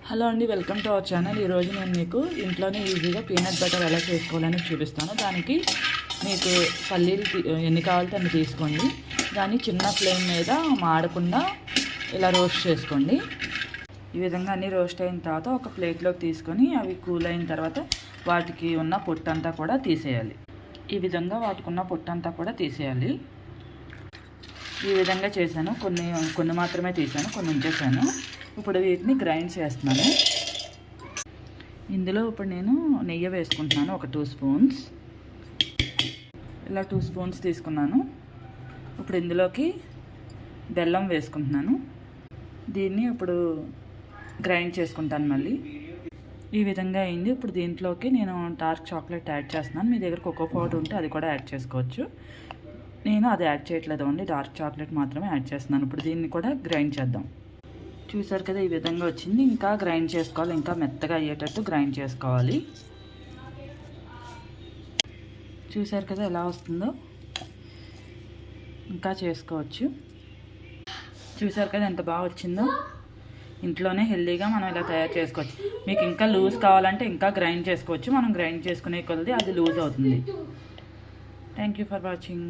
Hello అండి, welcome to our channel. ఈరోజు నేను మీకు ఇంట్లోనే ఈజీగా పీనట్ బటర్ ఎలా చేసుకోవాలని చూపిస్తాను. దానికి మీకు పల్లీలు ఎన్ని కావాలితే అన్ని తీసుకోండి. దాన్ని చిన్న ఫ్లేమ్ మీద మాడకుండా ఇలా రోస్ట్ చేసుకోండి. ఈ విధంగా అన్నీ రోస్ట్ అయిన తర్వాత ఒక ప్లేట్లోకి తీసుకొని అవి కూల్ అయిన తర్వాత వాటికి ఉన్న పొట్టంతా కూడా తీసేయాలి. ఈ విధంగా వాటికి ఉన్న పొట్టంతా కూడా తీసేయాలి. ఈ విధంగా చేశాను. కొన్ని మాత్రమే తీసాను, కొన్ని ఉంచేసాను. ఇప్పుడు వీటిని గ్రైండ్ చేస్తున్నాను. ఇందులో ఇప్పుడు నేను నెయ్యి వేసుకుంటున్నాను, ఒక 2 స్పూన్స్. ఇలా 2 స్పూన్స్ తీసుకున్నాను. ఇప్పుడు ఇందులోకి బెల్లం వేసుకుంటున్నాను. దీన్ని ఇప్పుడు గ్రైండ్ చేసుకుంటాను మళ్ళీ. ఈ విధంగా అయింది. ఇప్పుడు దీంట్లోకి నేను డార్క్ చాక్లెట్ యాడ్ చేస్తున్నాను. మీ దగ్గర కోకో పౌడర్ ఉంటే అది కూడా యాడ్ చేసుకోవచ్చు. నేను అది యాడ్ చేయట్లేదు, ఓన్లీ డార్క్ చాక్లెట్ మాత్రమే యాడ్ చేస్తున్నాను. ఇప్పుడు దీన్ని కూడా గ్రైండ్ చేద్దాం. చూసారు కదా, ఈ విధంగా వచ్చింది. ఇంకా గ్రైండ్ చేసుకోవాలి, ఇంకా మెత్తగా అయ్యేటట్టు గ్రైండ్ చేసుకోవాలి. చూసారు కదా ఎలా వస్తుందో, ఇంకా చేసుకోవచ్చు. చూసారు కదా ఎంత బాగా వచ్చిందో. ఇంట్లోనే హెల్దీగా మనం ఇలా తయారు చేసుకోవచ్చు. మీకు ఇంకా లూజ్ కావాలంటే ఇంకా గ్రైండ్ చేసుకోవచ్చు. మనం గ్రైండ్ చేసుకునే కొలది అది లూజ్ అవుతుంది. Thank you for watching.